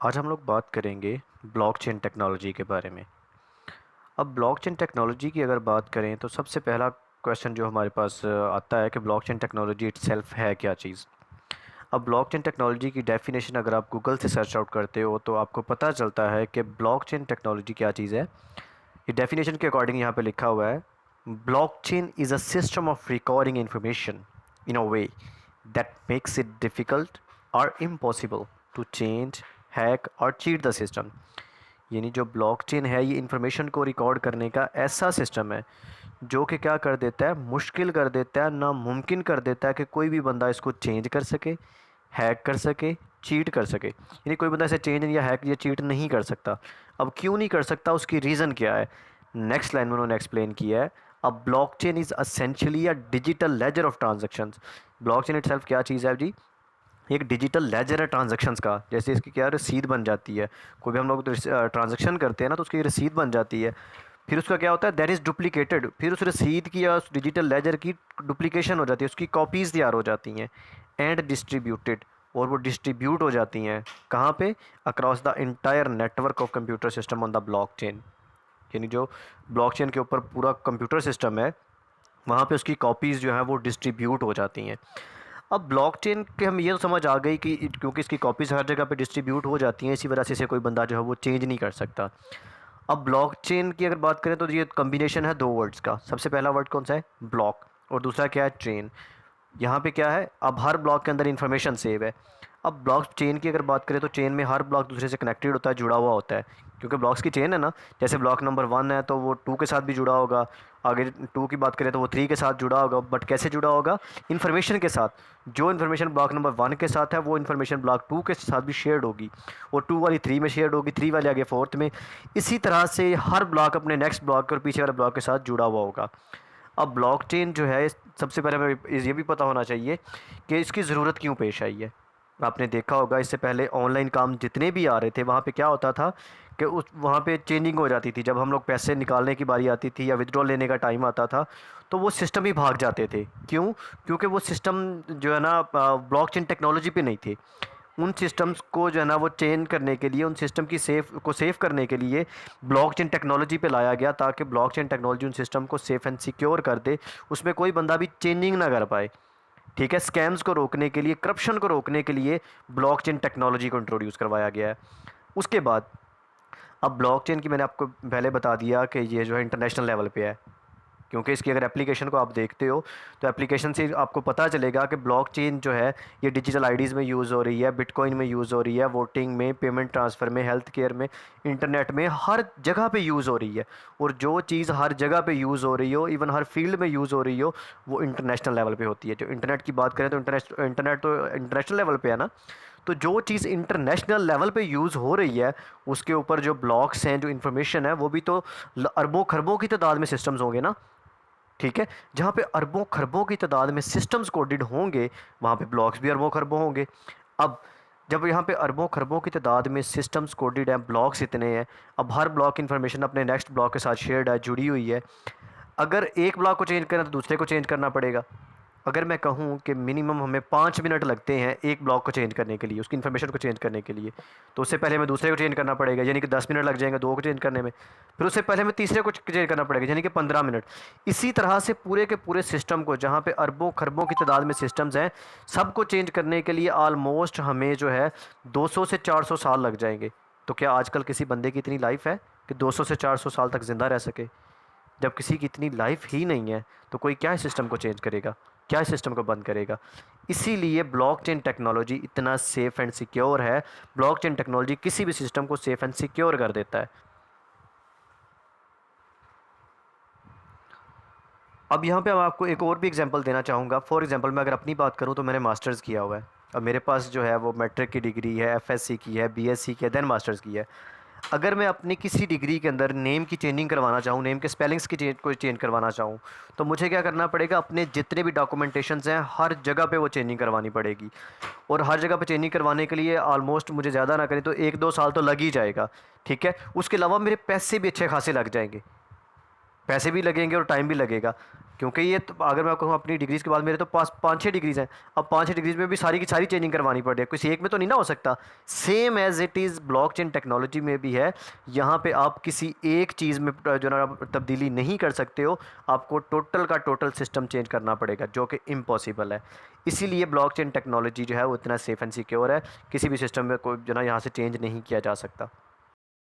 आज हम लोग बात करेंगे ब्लॉकचेन टेक्नोलॉजी के बारे में। अब ब्लॉकचेन टेक्नोलॉजी की अगर बात करें तो सबसे पहला क्वेश्चन जो हमारे पास आता है कि ब्लॉकचेन टेक्नोलॉजी इटसेल्फ है क्या चीज़। अब ब्लॉकचेन टेक्नोलॉजी की डेफिनेशन अगर आप गूगल से सर्च आउट करते हो तो आपको पता चलता है कि ब्लॉकचेन टेक्नोलॉजी क्या चीज़ है। ये डेफिनेशन के अकॉर्डिंग यहाँ पे लिखा हुआ है, blockchain is a system of recording information in a way that makes it difficult और इम्पॉसिबल टू चेंज, हैक और चीट द सिस्टम। यानी जो ब्लॉकचेन है ये इंफॉर्मेशन को रिकॉर्ड करने का ऐसा सिस्टम है जो कि क्या कर देता है, मुश्किल कर देता है, नामुमकिन कर देता है कि कोई भी बंदा इसको चेंज कर सके, हैक कर सके, चीट कर सके। यानी कोई बंदा इसे चेंज या हैक या चीट नहीं कर सकता। अब क्यों नहीं कर सकता, उसकी रीज़न क्या है, नेक्स्ट लाइन में उन्होंने एक्सप्लेन किया है। अब blockchain is essentially a digital laser of transactions. Blockchain itself क्या चीज़ है जी, एक डिजिटल लेजर है ट्रांजैक्शंस का। जैसे इसकी क्या रसीद बन जाती है, कोई भी हम लोग ट्रांजैक्शन करते हैं ना तो उसकी रसीद बन जाती है। फिर उसका क्या होता है, दैट इज़ डुप्लीकेटेड, फिर उस रसीद की या उस डिजिटल लेजर की डुप्लीकेशन हो जाती है, उसकी कॉपीज़ तैयार हो जाती हैं एंड डिस्ट्रीब्यूटेड, और वो डिस्ट्रीब्यूट हो जाती हैं कहाँ पे, across the entire network of computer system on the blockchain. यानी जो ब्लॉकचेन के ऊपर पूरा कंप्यूटर सिस्टम है वहाँ पे उसकी कॉपीज़ जो हैं वो डिस्ट्रीब्यूट हो जाती हैं। अब ब्लॉकचेन के हम ये तो समझ आ गई कि क्योंकि इसकी कॉपीज़ हर जगह पे डिस्ट्रीब्यूट हो जाती हैं, इसी वजह से इसे कोई बंदा जो है वो चेंज नहीं कर सकता। अब ब्लॉकचेन की अगर बात करें तो ये कॉम्बिनेशन है दो वर्ड्स का। सबसे पहला वर्ड कौन सा है, ब्लॉक, और दूसरा क्या है, चेन। यहाँ पे क्या है, अब हर ब्लॉक के अंदर इन्फॉर्मेशन सेव है। अब ब्लॉक चेन की अगर बात करें तो चेन में हर ब्लॉक दूसरे से कनेक्टेड होता है, जुड़ा हुआ होता है, क्योंकि ब्लॉक्स की चेन है ना। जैसे ब्लॉक नंबर 1 है तो वो 2 के साथ भी जुड़ा होगा, आगे 2 की बात करें तो वो 3 के साथ जुड़ा होगा, बट कैसे जुड़ा होगा, इन्फॉर्मेशन के साथ। जो इन्फॉर्मेशन ब्लॉक नंबर 1 के साथ है वो इन्फॉर्मेशन ब्लॉक 2 के साथ भी शेयर्ड होगी, और 2 वाली 3 में शेयर्ड होगी, 3 वाली आगे 4th में। इसी तरह से हर ब्लॉक अपने नेक्स्ट ब्लॉक और पीछे वाले ब्लॉक के साथ जुड़ा हुआ होगा। अब ब्लॉकचेन जो है, सबसे पहले हमें ये भी पता होना चाहिए कि इसकी ज़रूरत क्यों पेश आई है। आपने देखा होगा इससे पहले ऑनलाइन काम जितने भी आ रहे थे वहाँ पे क्या होता था कि उस वहाँ पे चेंजिंग हो जाती थी। जब हम लोग पैसे निकालने की बारी आती थी या विड्रॉल लेने का टाइम आता था तो वो सिस्टम ही भाग जाते थे। क्यों? क्योंकि वो सिस्टम जो है ना ब्लॉकचेन टेक्नोलॉजी पे नहीं थे। उन सिस्टम्स को जो है ना वो चेंज करने के लिए, उन सिस्टम की सेव करने के लिए ब्लॉकचेन टेक्नोलॉजी पे लाया गया, ताकि ब्लॉकचेन टेक्नोलॉजी उन सिस्टम को सेफ़ एंड सिक्योर कर दे, उसमें कोई बंदा भी चेंजिंग ना कर पाए। ठीक है, स्कैम्स को रोकने के लिए, करप्शन को रोकने के लिए ब्लॉकचेन टेक्नोलॉजी को इंट्रोड्यूस करवाया गया है। उसके बाद अब ब्लॉकचेन की मैंने आपको पहले बता दिया कि ये जो है इंटरनेशनल लेवल पे है, क्योंकि इसकी अगर एप्लीकेशन को आप देखते हो तो एप्लीकेशन से आपको पता चलेगा कि ब्लॉकचेन जो है ये डिजिटल आईडीज़ में यूज़ हो रही है, बिटकॉइन में यूज़ हो रही है, वोटिंग में, पेमेंट ट्रांसफ़र में, हेल्थ केयर में, इंटरनेट में, हर जगह पे यूज़ हो रही है। और जो चीज़ हर जगह पे यूज़ हो रही हो, इवन हर फील्ड में यूज़ हो रही हो, वो इंटरनेशनल लेवल पे होती है। जो इंटरनेट की बात करें तो इंटरनेट तो इंटरनेशनल लेवल पे है ना। तो जो चीज़ इंटरनेशनल लेवल पे यूज़ हो रही है उसके ऊपर जो ब्लॉक्स हैं, जो इन्फॉर्मेशन है, वो भी तो अरबों खरबों की तादाद में सिस्टम्स होंगे ना। ठीक है, जहाँ पे अरबों खरबों की तादाद में सिस्टम्स कोडेड होंगे वहाँ पे ब्लॉक्स भी अरबों खरबों होंगे। अब जब यहाँ पे अरबों खरबों की तादाद में सिस्टम्स कोडेड हैं, ब्लॉक्स इतने हैं, अब हर ब्लॉक इन्फॉर्मेशन अपने नेक्स्ट ब्लॉक के साथ शेयर्ड है, जुड़ी हुई है। अगर एक ब्लॉक को चेंज करना तो दूसरे को चेंज करना पड़ेगा। अगर मैं कहूँ कि मिनिमम हमें 5 मिनट लगते हैं एक ब्लॉक को चेंज करने के लिए, उसकी इन्फॉर्मेशन को चेंज करने के लिए, तो उससे पहले हमें दूसरे को चेंज करना पड़ेगा, यानी कि 10 मिनट लग जाएंगे दो को चेंज करने में। फिर उससे पहले हमें तीसरे को चेंज करना पड़ेगा, यानी कि 15 मिनट। इसी तरह से पूरे के पूरे सिस्टम को, जहाँ पे अरबों खरबों की तादाद में सिस्टम्स हैं, सबको चेंज करने के लिए आलमोस्ट हमें जो है 200 से 400 साल लग जाएंगे। तो क्या आजकल किसी बंदे की इतनी लाइफ है कि 200 से 400 साल तक ज़िंदा रह सके? जब किसी की इतनी लाइफ ही नहीं है तो कोई क्या इस सिस्टम को चेंज करेगा, क्या इस सिस्टम को बंद करेगा? इसीलिए ब्लॉकचेन टेक्नोलॉजी इतना सेफ़ एंड सिक्योर है। ब्लॉकचेन टेक्नोलॉजी किसी भी सिस्टम को सेफ़ एंड सिक्योर कर देता है। अब यहाँ पे मैं आपको एक और भी एग्जांपल देना चाहूँगा। फॉर एग्जांपल मैं अगर अपनी बात करूँ तो मैंने मास्टर्स किया हुआ है। अब मेरे पास जो है वो मैट्रिक की डिग्री है, एफएससी की है, बीएससी की है, देन मास्टर्स की है। अगर मैं अपनी किसी डिग्री के अंदर नेम की चेंजिंग करवाना चाहूँ, नेम के स्पेलिंग्स की चेंज करवाना चाहूँ, तो मुझे क्या करना पड़ेगा, अपने जितने भी डॉक्यूमेंटेशंस हैं हर जगह पे वो चेंजिंग करवानी पड़ेगी। और हर जगह पे चेंजिंग करवाने के लिए ऑलमोस्ट मुझे ज़्यादा ना करें तो 1-2 साल तो लग ही जाएगा। ठीक है, उसके अलावा मेरे पैसे भी अच्छे खासे लग जाएंगे, पैसे भी लगेंगे और टाइम भी लगेगा। क्योंकि ये तो अगर मैं कहूँ अपनी डिग्रीज़ के बाद मेरे तो पास 5-6 डिग्रीज़ हैं। अब 5-6 डिग्रीज़ में भी सारी की सारी चेंजिंग करवानी पड़े, किसी एक में तो नहीं ना हो सकता। Same as it is blockchain technology में भी है। यहाँ पे आप किसी एक चीज़ में जो ना तब्दीली नहीं कर सकते हो, आपको टोटल का टोटल सिस्टम चेंज करना पड़ेगा, जो कि इम्पॉसिबल है। इसीलिए ब्लॉकचेन टेक्नोलॉजी जो है वो इतना सेफ़ एंड सिक्योर है, किसी भी सिस्टम में कोई जो ना यहाँ से चेंज नहीं किया जा सकता।